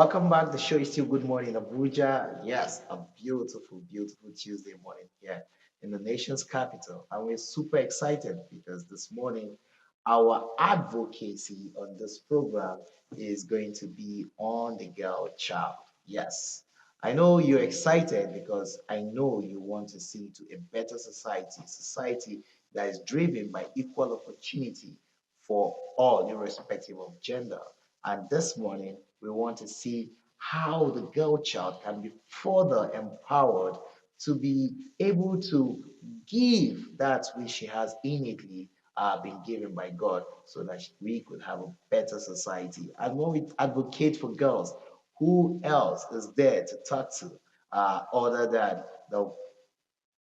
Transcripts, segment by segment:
Welcome back. The show is still Good Morning Abuja. Yes, a beautiful, beautiful Tuesday morning here in the nation's capital. And we're super excited because this morning our advocacy on this program is going to be on the girl child. Yes, I know you're excited because I know you want to see to a better society, society that is driven by equal opportunity for all, irrespective of gender. And this morning, we want to see how the girl child can be further empowered to be able to give that which she has innately been given by God so that we could have a better society. And when we advocate for girls, who else is there to talk to other than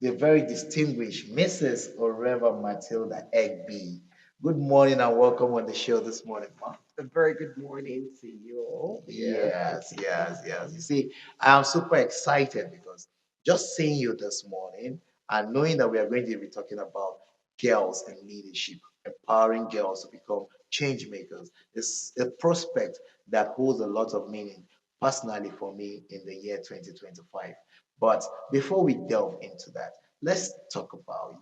the very distinguished Mrs. Oreva Matilda Egby? Good morning and welcome on the show this morning, Ma. A very good morning to you all. Yes. Yes. You see, I'm super excited because just seeing you this morning and knowing that we are going to be talking about girls and leadership, empowering girls to become change makers, is a prospect that holds a lot of meaning personally for me in the year 2025. But before we delve into that, let's talk about you.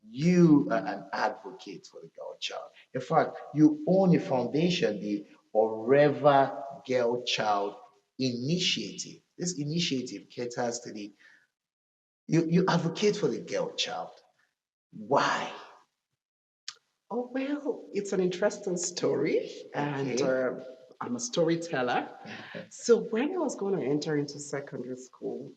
You are an advocate for the girl child. In fact, you own a foundation, the Oreva Girl Child Initiative. This initiative caters to you advocate for the girl child. Why? Oh, well, it's an interesting story, and Okay. I'm a storyteller. So, when I was going to enter into secondary school,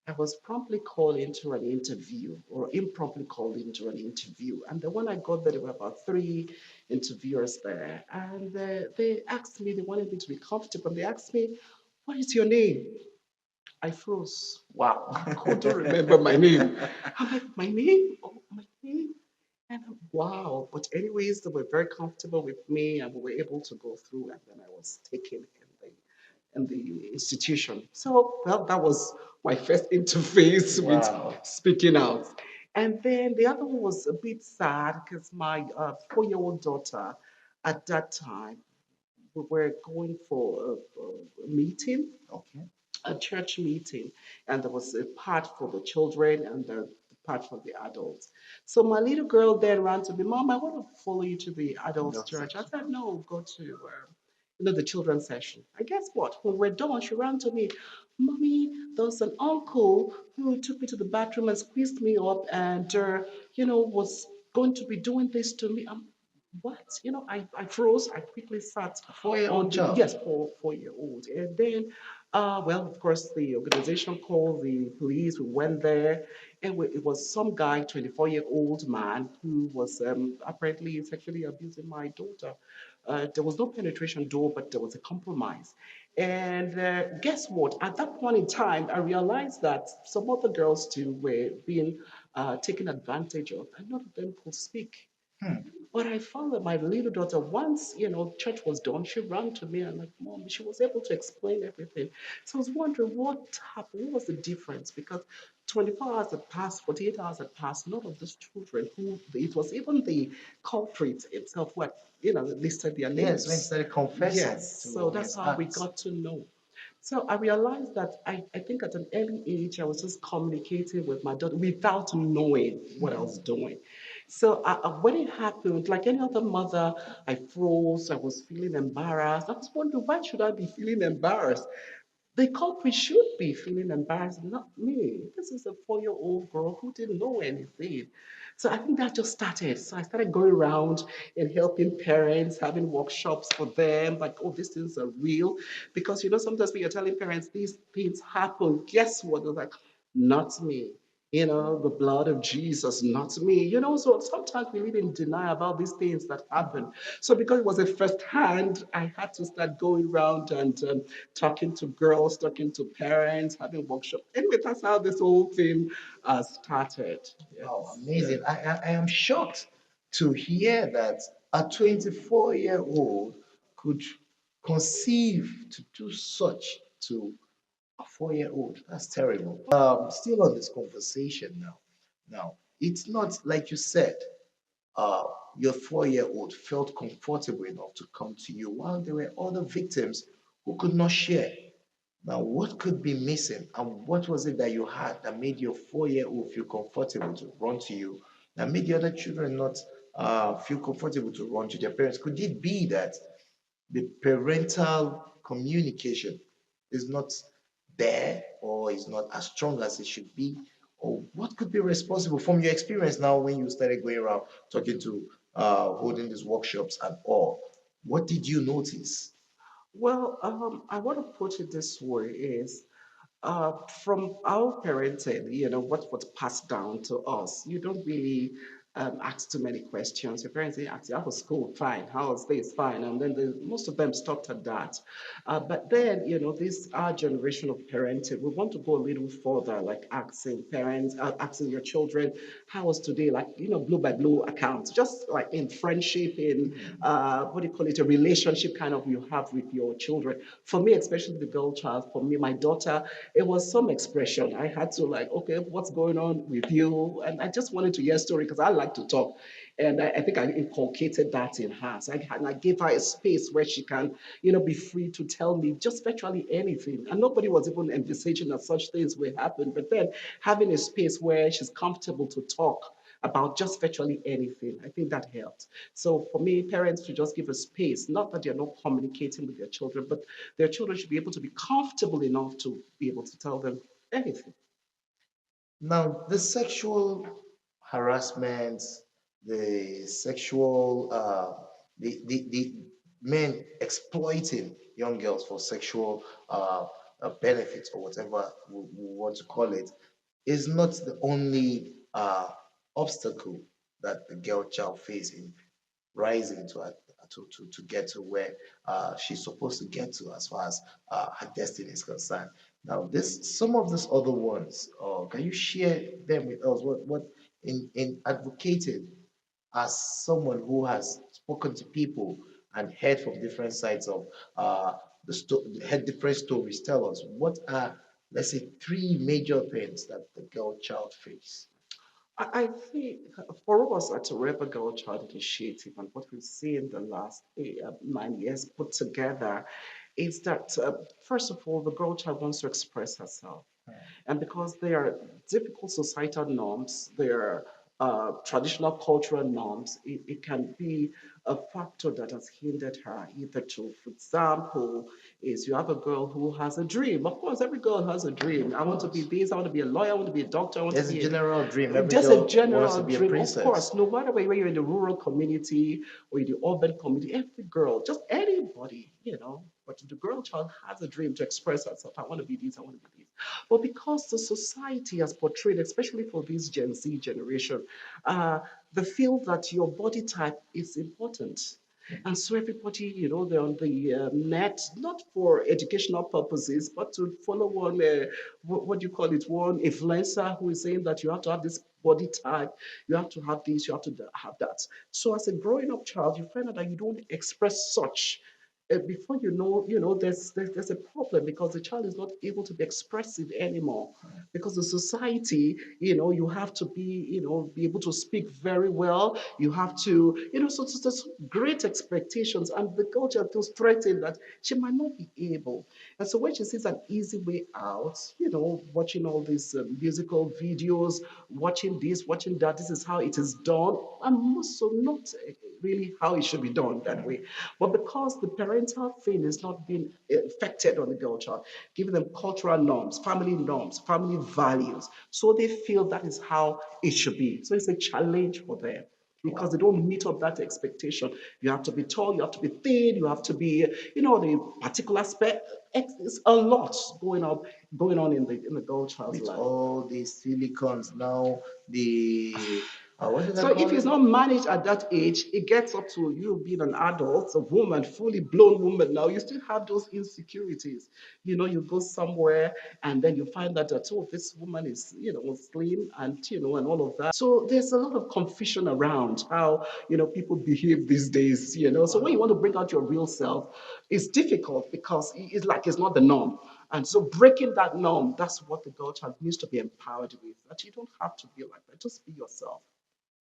I was promptly called into an interview, or impromptu called into an interview. And then when I got there, there were about three interviewers there, and they asked me, they wanted me to be comfortable. They asked me, "What is your name?" I froze. Wow. I couldn't remember my name. I'm like, my name? Oh, my name? And wow. But anyways, they were very comfortable with me and we were able to go through and then I was taken in the institution. So well, that was my first interface with Wow. speaking out. And then the other one was a bit sad because my 4-year-old daughter at that time, we were going for a meeting, Okay. a church meeting, and there was a part for the children and the part for the adults. So my little girl then ran to me, Mom, I want to follow you to the adults Adult church. I section. said, No, go to the children's session. And guess what? When we're done, she ran to me, Mommy, there was an uncle who took me to the bathroom and squeezed me up and was going to be doing this to me. What? I froze. I quickly sat 4-year-old on the, child. yes, 4 year old. And then, well, of course, the organization called the police. We went there, and it was some guy, 24-year-old man, who was apparently sexually abusing my daughter. There was no penetration door, but there was a compromise. And guess what? At that point in time, I realized that some other girls too were being taken advantage of, and none of them could speak. Hmm. But I found that my little daughter, once, church was done, she ran to me and like, Mom, she was able to explain everything. So I was wondering what happened, what was the difference? Because 24 hours had passed, 48 hours had passed, none of these children who, it was even the culprit himself who had, listed their Yes, when he names. started confessing Yes, so to that's his how we acts. got to know. So I realized that I think at an early age, I was just communicating with my daughter without knowing what I was doing. So when it happened, like any other mother, I froze. I was feeling embarrassed. I was wondering, why should I be feeling embarrassed? The culprit should be feeling embarrassed, not me. This is a 4-year-old girl who didn't know anything. So I think that just started. So I started going around and helping parents, having workshops for them, like, oh, these things are real. Because, sometimes when you're telling parents these things happen, guess what? They're like, not me. The blood of Jesus, not me. So sometimes we live in denial about these things that happen. So because it was a first hand, I had to start going around and talking to girls, talking to parents, having workshops. Anyway, that's how this whole thing started. Wow, Yes. amazing. I am shocked to hear that a 24-year-old could conceive to do such to a 4-year-old. That's terrible. Still on this conversation now. Now, it's not like you said, uh, your 4-year-old felt comfortable enough to come to you while there were other victims who could not share. Now, what could be missing, and what was it that you had that made your 4-year-old feel comfortable to run to you, that made the other children not feel comfortable to run to their parents? Could it be that the parental communication is not there or is not as strong as it should be? Or what could be responsible from your experience now when you started going around talking to holding these workshops and all? What did you notice? Well, I want to put it this way is from our parenting, what was passed down to us, you don't really ask too many questions. Your parents say, ask you, how was school? Fine. How was this? Fine. And then most of them stopped at that. But then, this our generation of parenting, we want to go a little further, like asking parents, asking your children, how was today? Like, blue by blue accounts, just like in friendship, in what do you call it, a relationship kind of you have with your children. For me, especially the girl child, for me, my daughter, it was some expression. I had to like, okay, what's going on with you? And I just wanted to hear a story because I like to talk. And I think I inculcated that in her. So I gave her a space where she can, be free to tell me just virtually anything. And nobody was even envisaging that such things will happen. But then having a space where she's comfortable to talk about just virtually anything. I think that helped. So for me, parents should just give a space, not that they're not communicating with their children, but their children should be able to be comfortable enough to be able to tell them anything. Now, the sexual harassment, the sexual, the men exploiting young girls for sexual benefits or whatever we want to call it, is not the only obstacle that the girl child faces rising to get to where she's supposed to get to as far as her destiny is concerned. Now, this some of these other ones, can you share them with us? What in advocating as someone who has spoken to people and heard from different sides of heard different stories, tell us what are, let's say, three major things that the girl child face. I think for us at a Rebel Girl Child Initiative and what we've seen the last 9 years put together is that, first of all, the girl child wants to express herself. And because there are difficult societal norms, there are traditional cultural norms, it can be a factor that has hindered her either to, for example, is you have a girl who has a dream. Of course, every girl has a dream. Of I want to be course. this, I want to be a lawyer, I want to be a doctor, I want to There's a be general dream. Every just a girl wants general to be a dream. Of princess. course, no matter whether you're in the rural community or in the urban community, every girl, just anybody, but the girl child has a dream to express herself. I want to be this, I want to be this. But because the society has portrayed, especially for this Gen Z generation, the feel that your body type is important. And so everybody, they're on the net, not for educational purposes, but to follow one, what do you call it, one influencer who is saying that you have to have this body type, you have to have this, you have to have that. So as a growing up child, you find out that you don't express such before there's a problem because the child is not able to be expressive anymore because the society, you have to be, be able to speak very well. You have to, so there's great expectations, and the culture feels threatened that she might not be able. And so when she sees an easy way out, watching all these musical videos, watching this, watching that, this is how it is done, and also not really how it should be done that way. But because the parental thing is not being affected on the girl child, giving them cultural norms, family values, so they feel that is how it should be. So it's a challenge for them because they Wow. don't meet up that expectation. You have to be tall, you have to be thin, you have to be, the particular spec. It's a lot going on in the girl child's With life. all these silicons now, the what did I So if call it's it? not managed at that age, it gets up to you being an adult, a woman, fully blown woman. Now you still have those insecurities. You go somewhere and then you find that oh, this woman is, slim and and all of that. So there's a lot of confusion around how people behave these days. So when you Wow. want to bring out your real self, it's difficult because it's like it's not the norm. And so breaking that norm, that's what the girl child needs to be empowered with. That you don't have to be like that. Just be yourself.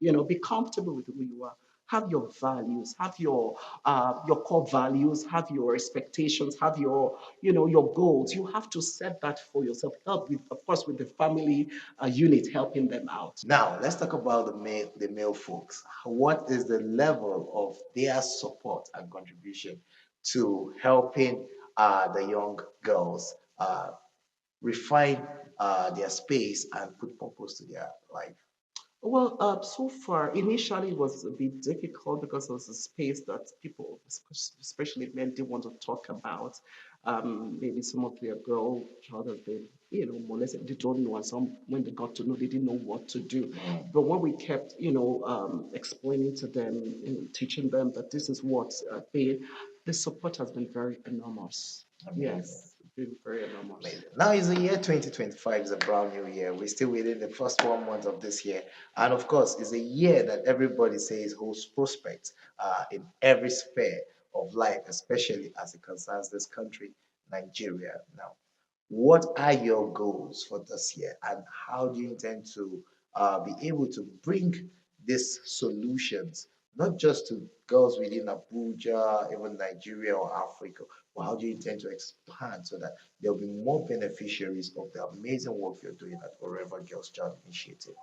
Be comfortable with who you are. have your values, have your core values, have your expectations, have your your goals. You have to set that for yourself. Help with, of course, with the family unit helping them out. Now, let's talk about the male folks. What is the level of their support and contribution to helping the young girls refine their space and put purpose to their life? Well, so far, initially it was a bit difficult because it was a space that people, especially men, didn't want to talk about. Maybe some of their girl child has been, molested. They don't know, and some when they got to know, they didn't know what to do. But when we kept, explaining to them, teaching them that this is what's been, the support has been very enormous. Amazing. Yes, been very enormous. Amazing. Now is the year 2025, is a brand new year. We're still within the first 1 month of this year. And of course, it's a year that everybody says holds prospects in every sphere of life, especially as it concerns this country, Nigeria. Now, what are your goals for this year, and how do you intend to be able to bring these solutions, not just to girls within Abuja, even Nigeria or Africa, but how do you intend to expand so that there'll be more beneficiaries of the amazing work you're doing at Forever Girls Child Initiative?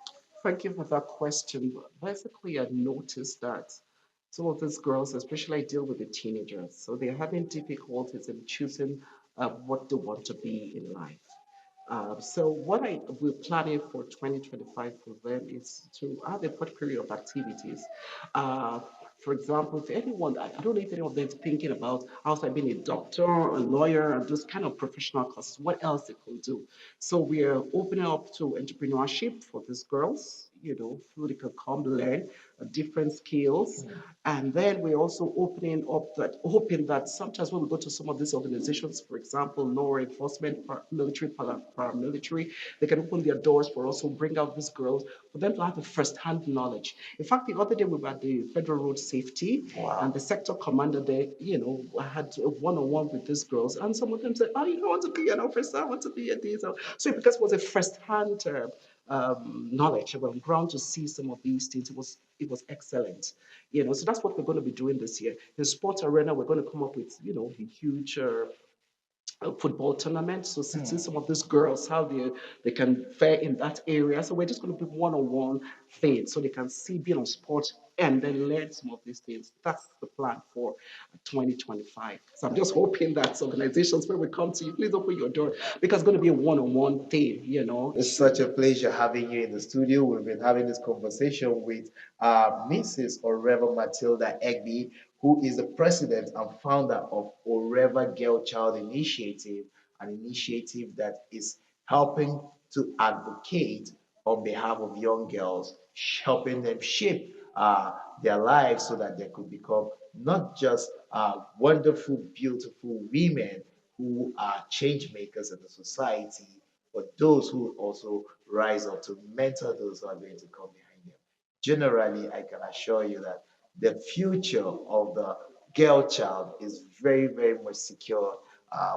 Thank you for that question. Basically, I noticed that some of these girls, especially I deal with the teenagers, so they're having difficulties in choosing what they want to be in life. So what we're planning for 2025 for them is to have a portfolio of activities. Uh, for example, if anyone, I don't know if any of them is thinking about outside being a doctor, a lawyer, and those kind of professional courses, what else they could do. So we're opening up to entrepreneurship for these girls, so they can come learn different skills. And then we're also opening up that, hoping that sometimes when we go to some of these organizations, for example, law enforcement, military, paramilitary, they can open their doors for us to bring out these girls, for them to have a first-hand knowledge. In fact, the other day we were at the Federal Road Safety, and Wow. the sector commander there, I had a one-on-one with these girls, and some of them said, "Oh, I want to be an officer, I want to be a this." So because it was a first-hand knowledge on ground to see some of these things, it was excellent. So that's what we're going to be doing this year. In sports arena, we're going to come up with a huge football tournament. So see some of these girls how they can fare in that area. So we're just going to be one-on-one thing, so they can see being on sport and then learn some of these things. That's the plan for 2025. So I'm just hoping that organizations, when we come to you, please open your door, because it's going to be a one-on-one thing. It's such a pleasure having you in the studio. We've been having this conversation with Mrs. Oreva Matilda Egby, who is the president and founder of Oreva Girl Child Initiative, an initiative that is helping to advocate on behalf of young girls, helping them shape their lives so that they could become not just wonderful, beautiful women who are change makers in the society, but those who also rise up to mentor those who are going to come behind them. Generally, I can assure you that the future of the girl child is very, very much secure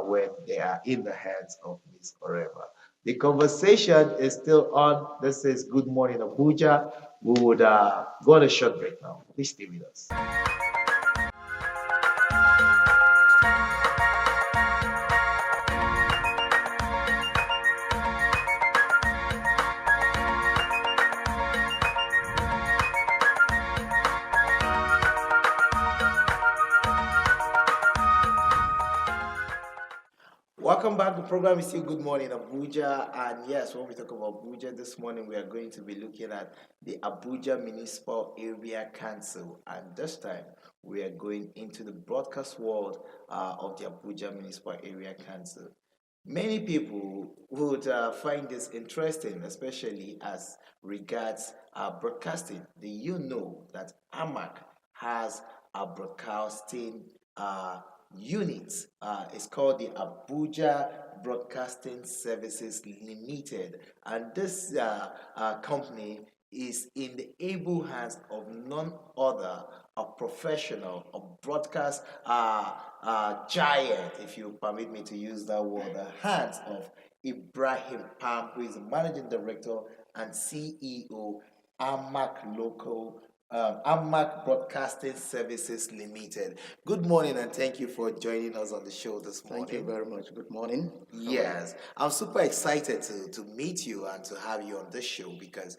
when they are in the hands of Miss Oreva. The conversation is still on. This is Good Morning Abuja. We would go on a short break now. Please stay with us. Welcome back. The program is still Good Morning Abuja. And yes, when we talk about Abuja this morning, we are going to be looking at the Abuja Municipal Area Council. And this time, we are going into the broadcast world of the Abuja Municipal Area Council. Many people would find this interesting, especially as regards broadcasting. Do you know that AMAC has a broadcasting unit? It's called the Abuja Broadcasting Services Limited, and this company is in the able hands of none other, a professional, a broadcast giant, if you permit me to use that word, the hands of Ibrahim Pam, who is the managing director and CEO, AMAC Local AMAC Broadcasting Services Limited. Good morning and thank you for joining us on the show this Thank you morning. very much. Good morning. How are you? Yes, I'm super excited to meet you and to have you on this show because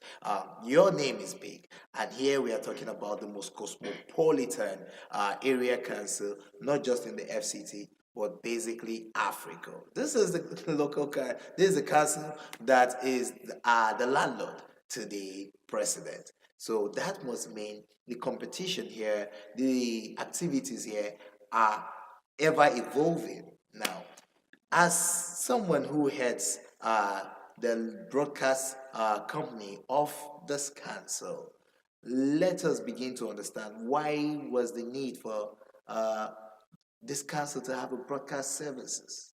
your name is big. And here we are talking about the most cosmopolitan area council, not just in the FCT, but basically Africa. This is the this is the council that is the landlord to the president. So that must mean the competition here, the activities here are ever evolving now. As someone who heads the broadcast company of this council, let us begin to understand why was the need for uh, this council to have a broadcast services.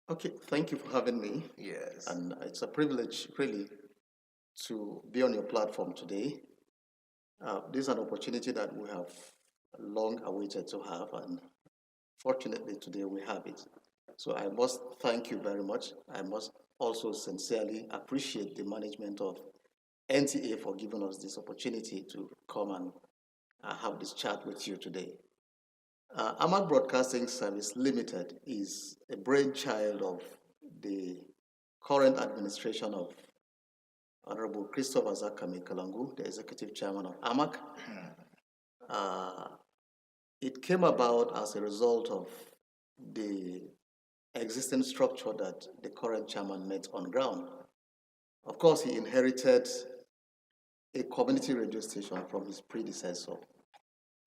Okay, thank you for having me. Yes. And it's a privilege, really, to be on your platform today. This is an opportunity that we have long awaited to have, and fortunately, today we have it. So I must thank you very much. I must also sincerely appreciate the management of NTA for giving us this opportunity to come and have this chat with you today. Amak Broadcasting Service Limited is a brainchild of the current administration of Honorable Christopher Zakami Kalangu, the executive chairman of AMAC. Uh, it came about as a result of the existing structure that the current chairman met on ground. Of course, he inherited a community radio station from his predecessor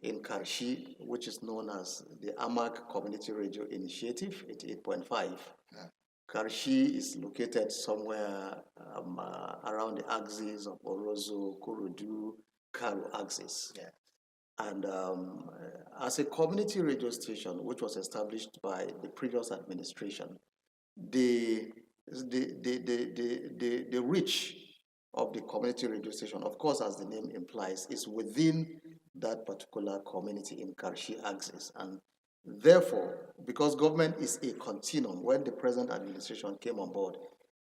in Karshi, which is known as the AMAC Community Radio Initiative 88.5. Karshi is located somewhere around the axis of Orozo, Kurudu, Karu axis. Yeah. And as a community radio station, which was established by the previous administration, the reach of the community radio station, of course, as the name implies, is within that particular community in Karshi axis. And therefore, because government is a continuum, when the present administration came on board,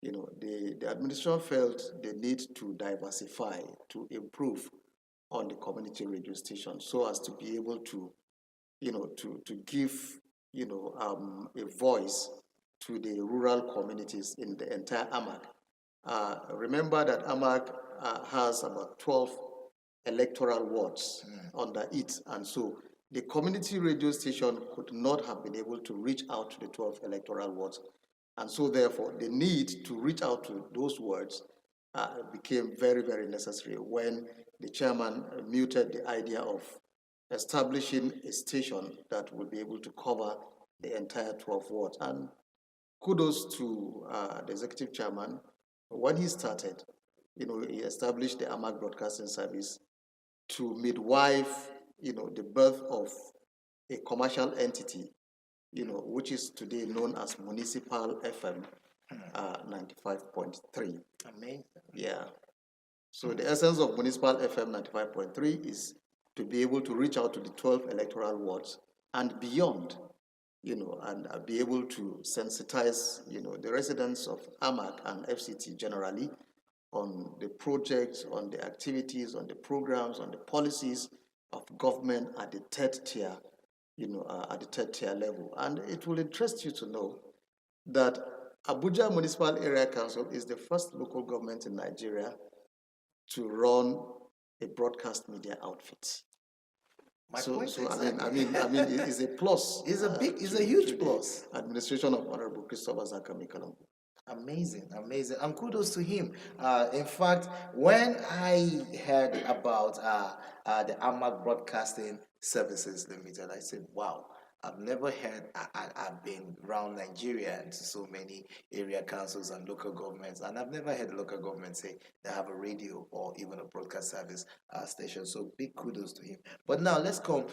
the administration felt the need to diversify, to improve on the community radio station so as to be able to, to give, a voice to the rural communities in the entire AMAC. Remember that AMAC has about 12 electoral wards under it, and so the community radio station could not have been able to reach out to the 12 electoral wards, and so therefore the need to reach out to those wards became very, very necessary when the chairman muted the idea of establishing a station that would be able to cover the entire 12 wards. And kudos to the executive chairman. When he started, he established the AMAC Broadcasting Service to midwife, the birth of a commercial entity, which is today known as Municipal FM 95.3. Amazing. Yeah. So the essence of Municipal FM 95.3 is to be able to reach out to the 12 electoral wards and beyond, and be able to sensitize, the residents of AMAC and FCT generally on the projects, on the activities, on the programs, on the policies of government at the third tier, at the third tier level. And it will interest you to know that Abuja Municipal Area Council is the first local government in Nigeria to run a broadcast media outfit. It is a plus. It's a huge plus. Administration of Honorable Christopher Zakami Kalangu. Amazing, amazing, and kudos to him. In fact, when I heard about the AMAC Broadcasting Services Limited, I said, "Wow, I've never heard. I've been around Nigeria and to so many area councils and local governments, and I've never heard a local government say they have a radio or even a broadcast service station. So big kudos to him. But now let's come.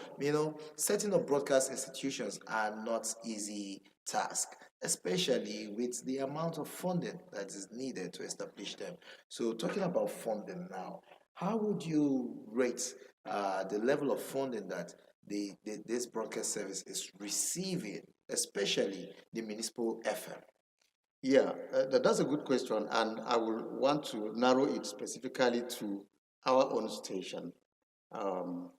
Setting up broadcast institutions are not easy task, especially with the amount of funding that is needed to establish them. So talking about funding now, how would you rate the level of funding that this broadcast service is receiving, especially the municipal FM? Yeah, that's a good question, and I will want to narrow it specifically to our own station. Um,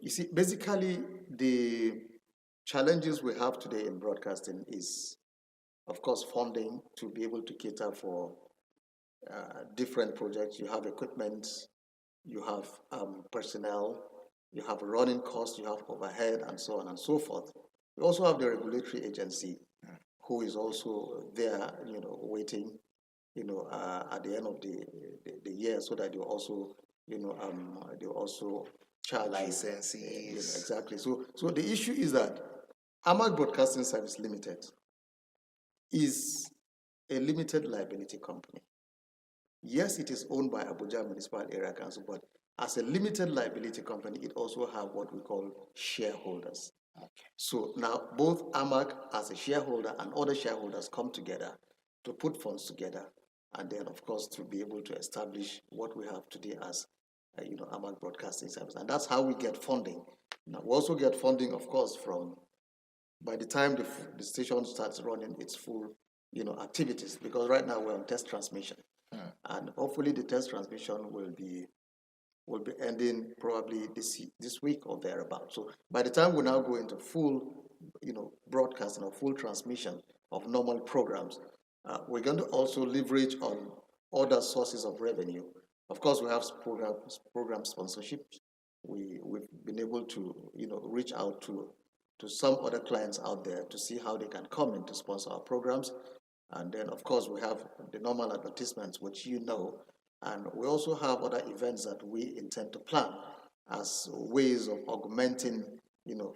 you see, basically, the challenges we have today in broadcasting is, of course, funding to be able to cater for different projects. You have equipment, you have personnel, you have running costs, you have overhead, and so on and so forth. We also have the regulatory agency who is also there, waiting, at the end of the year so that they also charge you. Licenses. Exactly. So the issue is that Amag Broadcasting Service Limited is a limited liability company. Yes, it is owned by Abuja Municipal Area Council, but as a limited liability company, it also have what we call shareholders. Okay. So now both AMAC as a shareholder and other shareholders come together to put funds together, and then of course to be able to establish what we have today as AMAC Broadcasting Service, and that's how we get funding. Now we also get funding, of course, from by the time the station starts running its full activities, because right now we're on test transmission, and hopefully the test transmission will be ending probably this week or thereabout. So by the time we now go into full broadcasting or full transmission of normal programs, we're going to also leverage on other sources of revenue. Of course, we have program sponsorship. We've been able to reach out to some other clients out there to see how they can come in to sponsor our programs. And then, of course, we have the normal advertisements, which and we also have other events that we intend to plan as ways of augmenting,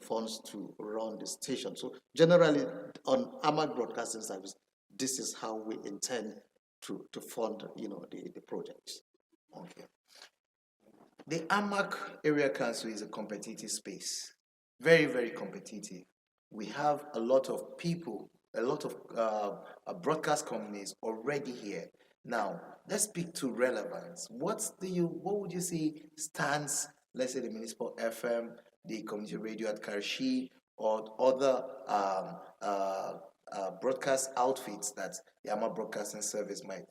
funds to run the station. So generally, on AMAC Broadcasting Service, this is how we intend to fund, the projects. Okay. The AMAC area council is a competitive space, very, very competitive. We have a lot of people, a lot of broadcast companies already here. Now, let's speak to relevance. What would you say stands, let's say the municipal FM, the community radio at Karshi, or other broadcast outfits that the AMA Broadcasting Service might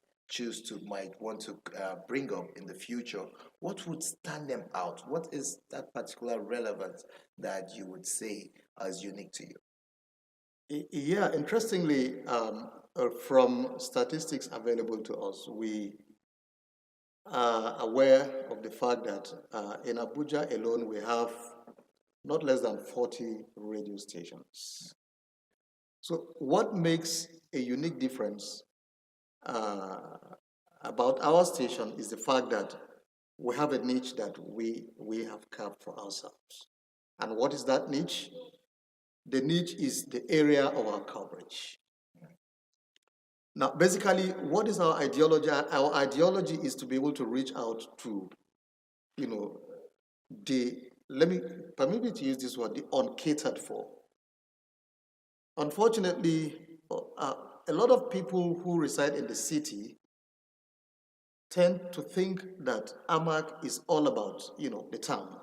want to bring up in the future? What would stand them out? What is that particular relevance that you would say is unique to you? Yeah, interestingly, from statistics available to us, we are aware of the fact that in Abuja alone, we have not less than 40 radio stations. So, what makes a unique difference about our station is the fact that we have a niche that we have carved for ourselves. And what is that niche? The niche is the area of our coverage. Now, basically, what is our ideology? Our ideology is to be able to reach out to, you know, permit me to use this word, the uncatered for. Unfortunately, a lot of people who reside in the city tend to think that Amak is all about, the town.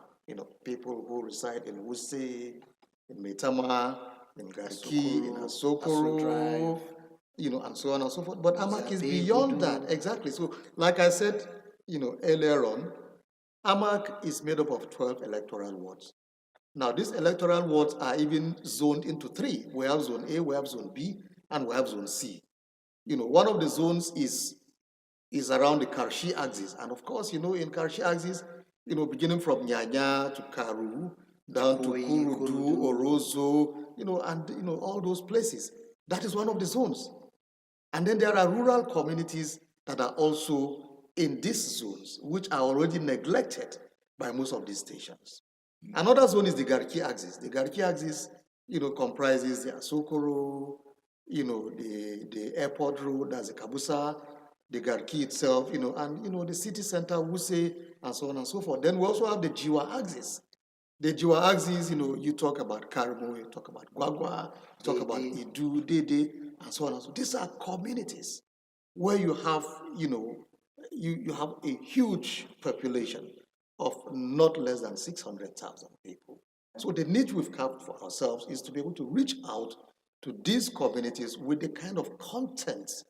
People who reside in Wuse, in Metama, in Garki, in Asokoro, and so on and so forth. But Amak is beyond that, exactly. So, like I said, earlier on, Amak is made up of 12 electoral wards. Now, these electoral wards are even zoned into three. We have Zone A, we have Zone B, and we have Zone C. One of the zones is around the Karshi axis. And of course, in Karshi axis, beginning from Nyanya to Karu, down to Kurudu, Orozo, and all those places. That is one of the zones. And then there are rural communities that are also in these zones, which are already neglected by most of these stations. Another zone is the Garki axis. The Garki axis, comprises the Asokoro, the airport road, that's the Kabusa, the Garki itself, and the city center, Wuse, and so on and so forth. Then we also have the Jiwa axis. The Jiwa axis, you talk about Karimo, you talk about Gwagwa, you talk about Idu, Dede, and so on and so. These are communities where you have, you have a huge population of not less than 600,000 people. So the niche we've carved for ourselves is to be able to reach out to these communities with the kind of content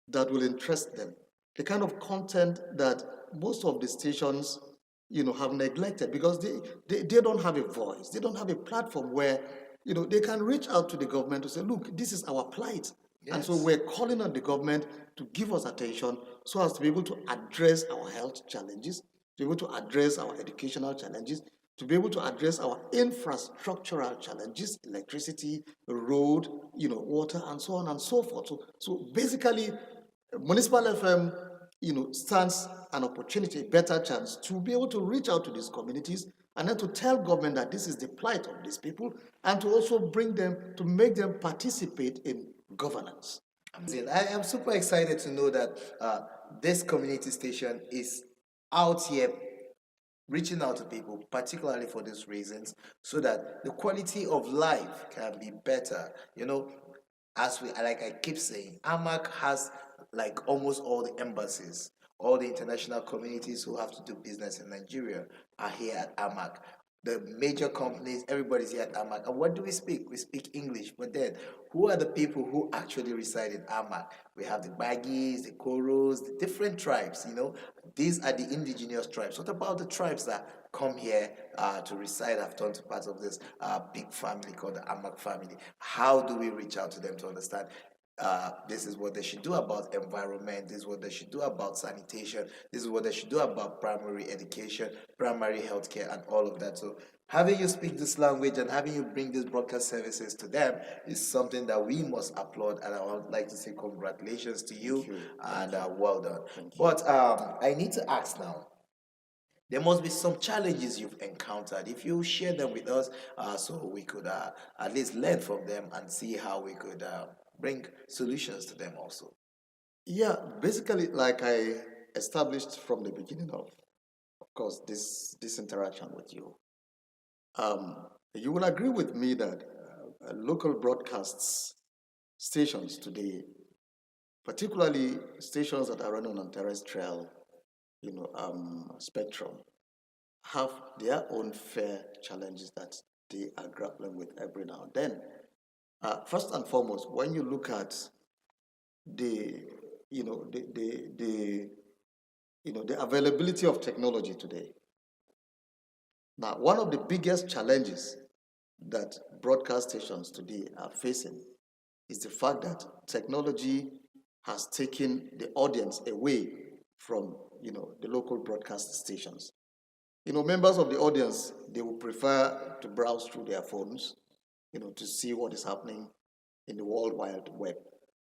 that will interest them, the kind of content that most of the stations have neglected because they don't have a voice. They don't have a platform where, they can reach out to the government to say, look, this is our plight. And so Yes. we're calling on the government to give us attention so as to be able to address our health challenges, to be able to address our educational challenges, to be able to address our infrastructural challenges, electricity, road, water, and so on and so forth. So basically, Municipal FM, stands an opportunity, a better chance to be able to reach out to these communities and then to tell government that this is the plight of these people and to also bring them, to make them participate in governance. Amazing. I am super excited to know that this community station is out here reaching out to people, particularly for these reasons, so that the quality of life can be better. As we like I keep saying, AMAC has like almost all the embassies, all the international communities who have to do business in Nigeria are here at AMAC. The major companies, everybody's here at AMAC. And what do we speak? We speak English. But then, who are the people who actually reside in AMAC? We have the Baggies, the Koros, the different tribes, These are the indigenous tribes. What about the tribes that come here to reside, have turned to part of this big family called the AMAC family? How do we reach out to them to understand this is what they should do about environment, this is what they should do about sanitation, this is what they should do about primary education, primary healthcare, and all of that. So having you speak this language and having you bring these broadcast services to them is something that we must applaud, and I would like to say congratulations to you, and well done. But I need to ask now, there must be some challenges you've encountered. If you share them with us, so we could at least learn from them and see how we could bring solutions to them also. Yeah, basically, like I established from the beginning of course, this interaction with you. You will agree with me that local broadcasts stations today, particularly stations that are running on terrestrial, spectrum, have their own fair challenges that they are grappling with every now and then. First and foremost, when you look at the, the availability of technology today. Now, one of the biggest challenges that broadcast stations today are facing is the fact that technology has taken the audience away from, the local broadcast stations. Members of the audience, they will prefer to browse through their phones, to see what is happening in the World Wide Web.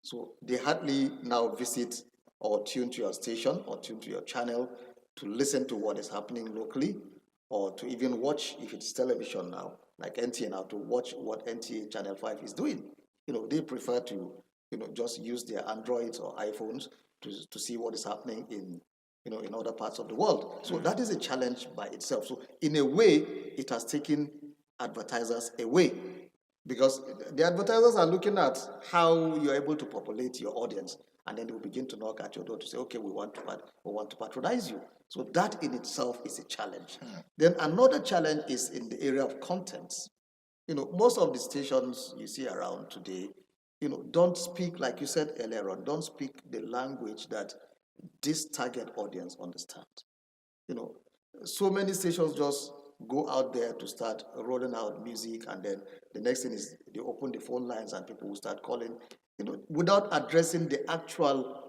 So they hardly now visit or tune to your station or tune to your channel to listen to what is happening locally, or to even watch, if it's television now, like NTA now, to watch what NTA Channel 5 is doing. They prefer to, just use their Androids or iPhones to see what is happening in other parts of the world. So that is a challenge by itself. So in a way, it has taken advertisers away, because the advertisers are looking at how you're able to populate your audience, and then they will begin to knock at your door to say, okay, we want to patronize you. So that in itself is a challenge. Then another challenge is in the area of content. Most of the stations you see around today, don't speak, like you said earlier on, don't speak the language that this target audience understand. So many stations just go out there to start rolling out music, and then the next thing is they open the phone lines and people will start calling, without addressing the actual,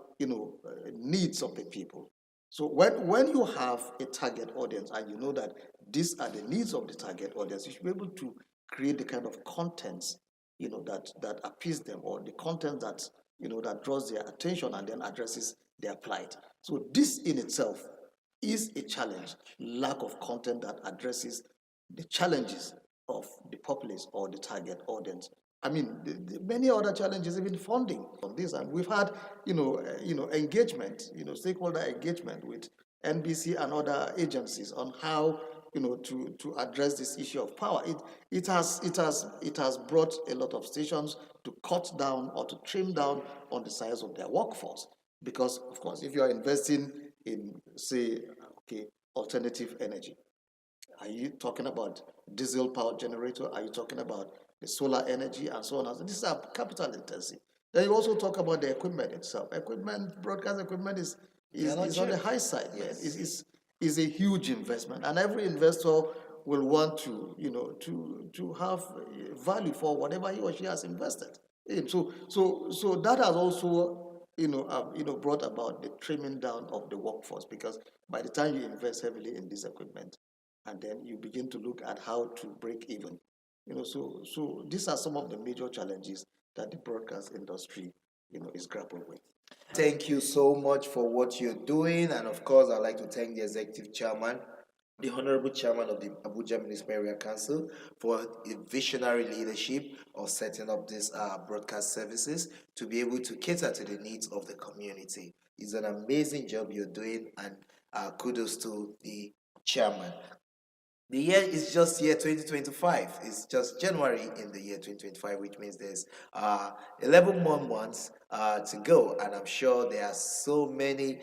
needs of the people. So when you have a target audience and you know that these are the needs of the target audience, you should be able to create the kind of contents, that appease them, or the content that, that draws their attention and then addresses their plight. So this in itself is a challenge, lack of content that addresses the challenges of the populace or the target audience. I mean, many other challenges, even funding on this, and we've had, engagement, stakeholder engagement with NBC and other agencies on how, to address this issue of power. It has brought a lot of stations to cut down or to trim down on the size of their workforce, because, of course, if you are investing in, say, okay, alternative energy, are you talking about diesel power generator? Are you talking about the solar energy and so on? And so these are capital intensive. Then you also talk about the equipment itself. Broadcast equipment is on the high side. Yes. is a huge investment, and every investor will want to, to have value for whatever he or she has invested. So that has also, brought about the trimming down of the workforce, because by the time you invest heavily in this equipment, and then you begin to look at how to break even, so these are some of the major challenges that the broadcast industry, is grappling with. Thank you so much for what you're doing. And of course, I'd like to thank the executive chairman, the Honorable Chairman of the Abuja Municipal Area Council, for a visionary leadership of setting up these broadcast services to be able to cater to the needs of the community. It's an amazing job you're doing, and kudos to the chairman. The year is just year 2025. It's just January in the year 2025, which means there's 11 more months to go. And I'm sure there are so many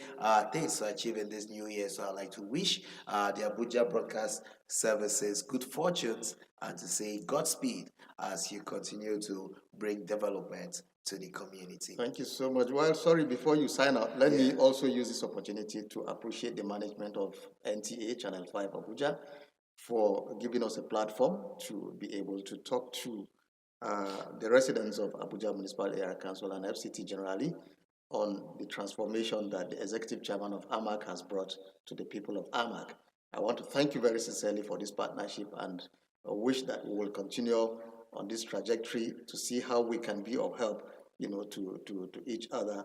things to achieve in this new year. So I'd like to wish the Abuja Broadcast Services good fortunes and to say Godspeed as you continue to bring development to the community. Thank you so much. Well, sorry, before you sign up, let me also use this opportunity to appreciate the management of NTA Channel 5 Abuja for giving us a platform to be able to talk to the residents of Abuja Municipal Area Council and FCT generally on the transformation that the executive chairman of AMAC has brought to the people of AMAC. I want to thank you very sincerely for this partnership, and I wish that we will continue on this trajectory to see how we can be of help, to each other,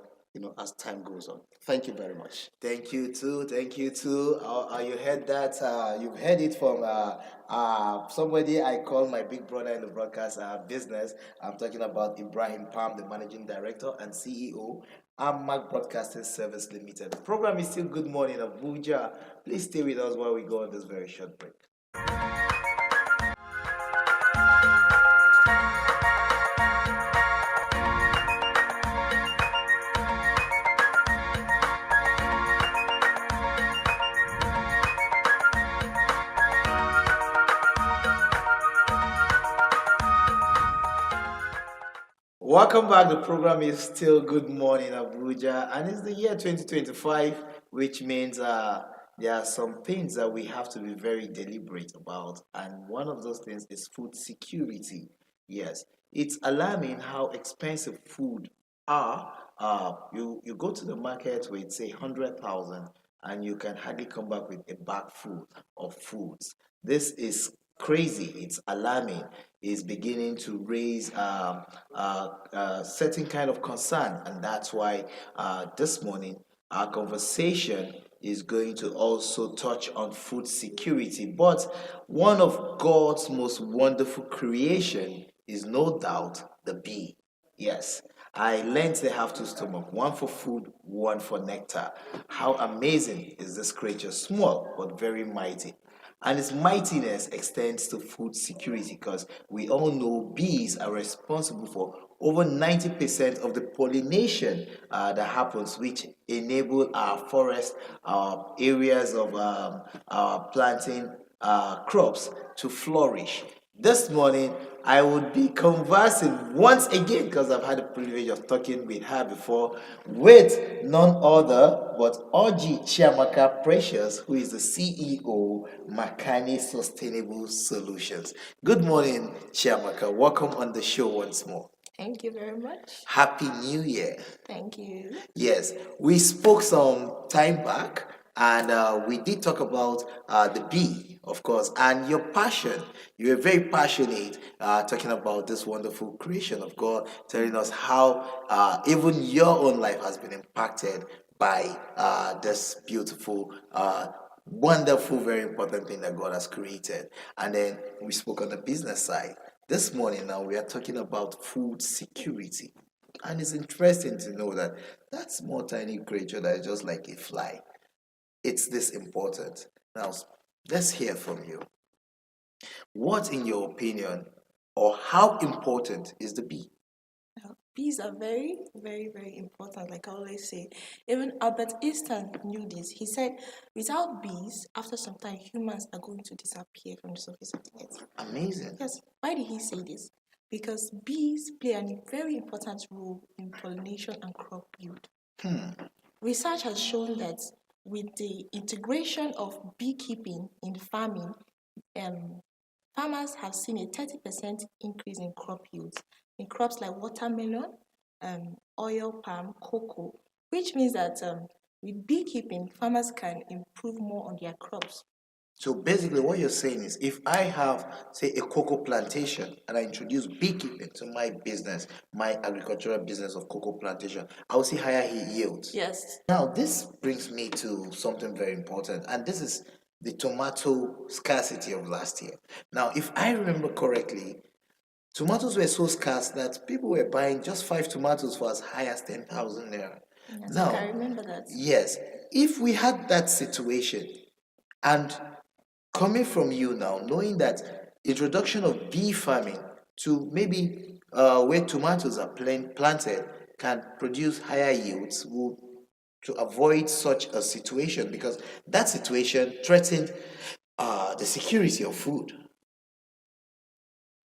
as time goes on. Thank you very much. Thank you too. Thank you too. You heard that? You've heard it from somebody I call my big brother in the broadcast business. I'm talking about Ibrahim Palm, the managing director and CEO, Amac Broadcasting Service Limited. The program is still Good Morning Abuja. Please stay with us while we go on this very short break. Welcome back. The program is still Good Morning Abuja, and it's the year 2025, which means there are some things that we have to be very deliberate about, and one of those things is food security. Yes, it's alarming how expensive food are. You go to the market with say 100,000, and you can hardly come back with a bag full of foods. This is crazy. It's alarming. Is beginning to raise certain kind of concern, and that's why this morning our conversation is going to also touch on food security. But one of God's most wonderful creation is no doubt the bee. Yes, I learned they have two stomachs, one for food, one for nectar. How amazing is this creature? Small but very mighty. And its mightiness extends to food security because we all know bees are responsible for over 90% of the pollination that happens, which enable our forest, our areas of planting crops to flourish. This morning, I would be conversing once again because I've had the privilege of talking with her before with none other but Oji Chiamaka Precious, who is the CEO Makani Sustainable Solutions. Good morning, Chiamaka. Welcome on the show once more. Thank you very much. Happy New Year. Thank you. Yes, we spoke some time back and we did talk about the bee, of course, and your passion. You were very passionate talking about this wonderful creation of God, telling us how even your own life has been impacted by this beautiful, wonderful, very important thing that God has created. And then we spoke on the business side. This morning now we are talking about food security. And it's interesting to know that that small tiny creature that is just like a fly, it's this important. Now, let's hear from you. What, in your opinion, or how important is the bee? Bees are very, very, very important, like I always say. Even Albert Einstein knew this. He said, without bees, after some time, humans are going to disappear from the surface of the earth. Amazing. Yes. Why did he say this? Because bees play a very important role in pollination and crop yield. Research has shown that with the integration of beekeeping in farming, um, farmers have seen a 30% increase in crop yields in crops like watermelon, oil palm, cocoa, which means that with beekeeping, farmers can improve more on their crops. So basically, what you're saying is, if I have, say, a cocoa plantation and I introduce beekeeping to my business, my agricultural business of cocoa plantation, I will see higher yields. Yes. Now, this brings me to something very important, and this is the tomato scarcity of last year. Now, if I remember correctly, tomatoes were so scarce that people were buying just five tomatoes for as high as 10,000 naira. Yes, I can Now, remember that. yes, if we had that situation, and coming from you now, knowing that introduction of bee farming to maybe where tomatoes are planted can produce higher yields, will to avoid such a situation, because that situation threatened the security of food.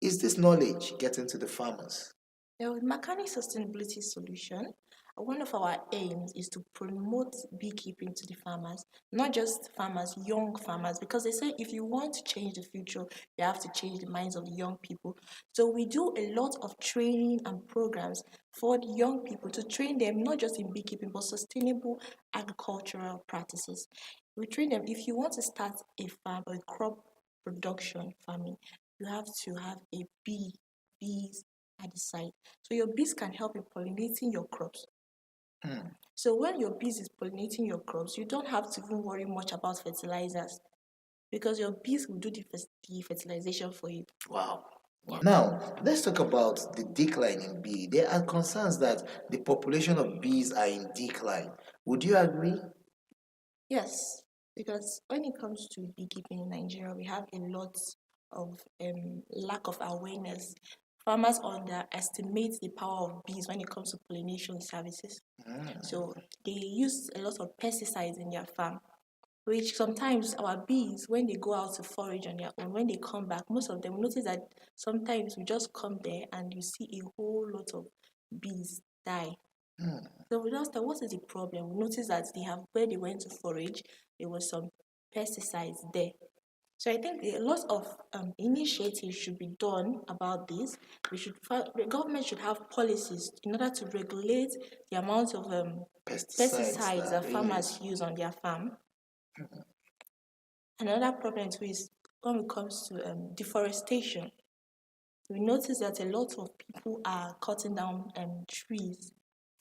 Is this knowledge getting to the farmers? Now, with Makani Sustainability Solution, one of our aims is to promote beekeeping to the farmers, not just farmers, young farmers, because they say if you want to change the future, you have to change the minds of the young people. So we do a lot of training and programs for the young people to train them not just in beekeeping, but sustainable agricultural practices. We train them if you want to start a farm or a crop production farming, you have to have a bees at the site. So your bees can help in pollinating your crops. So when your bees is pollinating your crops, you don't have to even worry much about fertilizers because your bees will do the fertilization for you. Wow. Yeah. Now, let's talk about the decline in bee. There are concerns that the population of bees are in decline. Would you agree? Yes, because when it comes to beekeeping in Nigeria, we have a lot of lack of awareness. Farmers underestimate the power of bees when it comes to pollination services. So they use a lot of pesticides in their farm, which sometimes our bees, when they go out to forage on their own, when they come back, most of them notice that sometimes we just come there and you see a whole lot of bees die. So we asked them, what is the problem? We noticed that they have where they went to forage, there was some pesticides there. So I think a lot of initiatives should be done about this. The government should have policies in order to regulate the amount of Pesticides pesticides that are that being farmers used. use on their farm. Another problem too is when it comes to deforestation. We notice that a lot of people are cutting down trees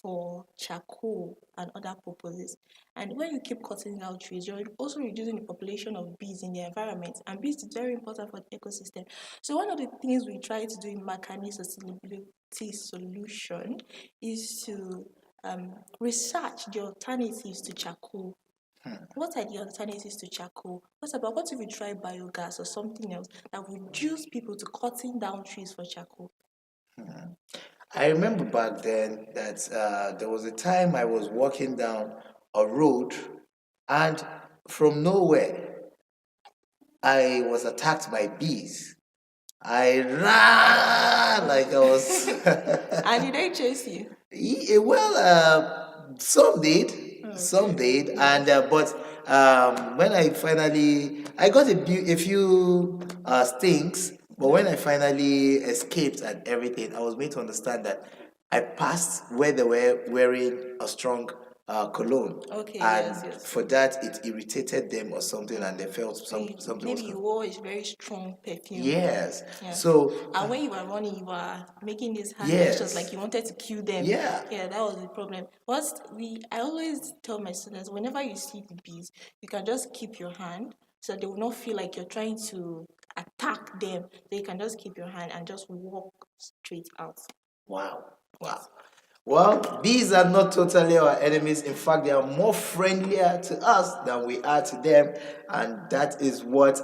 for charcoal and other purposes. And when you keep cutting down trees, you're also reducing the population of bees in the environment. And bees is very important for the ecosystem. So one of the things we try to do in Makani Sustainability Solution is to research the alternatives to charcoal. What are the alternatives to charcoal? What if we try biogas or something else that would reduce people to cutting down trees for charcoal? I remember back then that there was a time I was walking down a road, and from nowhere I was attacked by bees. I ran like I was. And did they chase you? Well, some did, some Okay. did, Yes. and but when I got a few stings, but when I finally escaped and everything, I was made to understand that I passed where they were wearing a strong cologne, Okay, yes, and yes. for that it irritated them or something, and they felt something was. Maybe you wore a very strong perfume. Yes. Yes. So And when you were running, you were making these hand gestures like yes. you wanted to kill them. Yeah. Yeah, that was the problem. I always tell my students, whenever you see the bees, you can just keep your hand so they will not feel like you're trying to attack them. They can just keep your hand and just walk straight out. Wow. Wow. Yes. Well, bees are not totally our enemies. In fact, they are more friendlier to us than we are to them. And that is what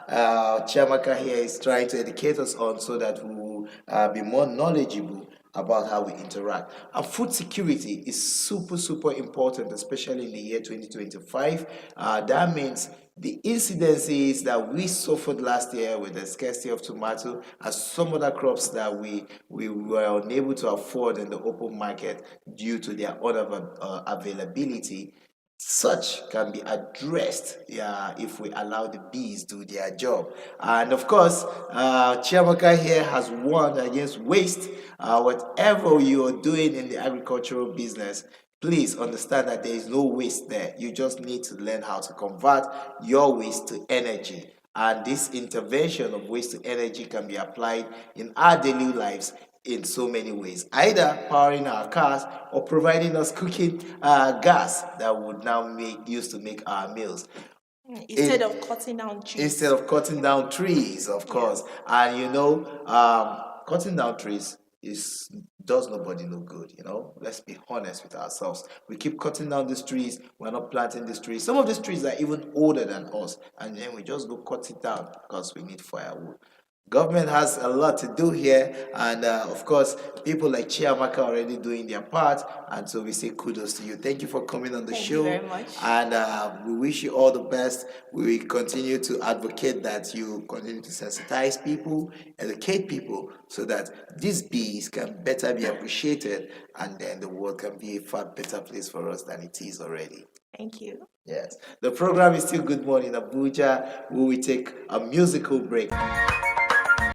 Chiamaka here is trying to educate us on, so that we will be more knowledgeable about how we interact. And food security is super, super important, especially in the year 2025. That means the incidences that we suffered last year with the scarcity of tomato and some other crops that we were unable to afford in the open market due to their unavailability, such can be addressed, yeah, if we allow the bees do their job. And of course, Chiamaka here has warned against waste. Whatever you are doing in the agricultural business, please understand that there is no waste there. You just need to learn how to convert your waste to energy. And this intervention of waste to energy can be applied in our daily lives in so many ways, either powering our cars or providing us cooking gas that would now make used to make our meals. Instead of cutting down Instead trees. of cutting down trees, of Yeah. course. And cutting down trees is does nobody no good. Let's be honest with ourselves. We keep cutting down these trees. We're not planting these trees. Some of these trees are even older than us, and then we just go cut it down because we need firewood. Government has a lot to do here, and of course, people like Chiamaka are already doing their part, and so we say kudos to you. Thank you for coming on the Thank you show, very much. and we wish you all the best. We continue to advocate that you continue to sensitize people, educate people, so that these bees can better be appreciated, and then the world can be a far better place for us than it is already. Thank you. Yes, the program is still Good Morning Abuja, where we take a musical break.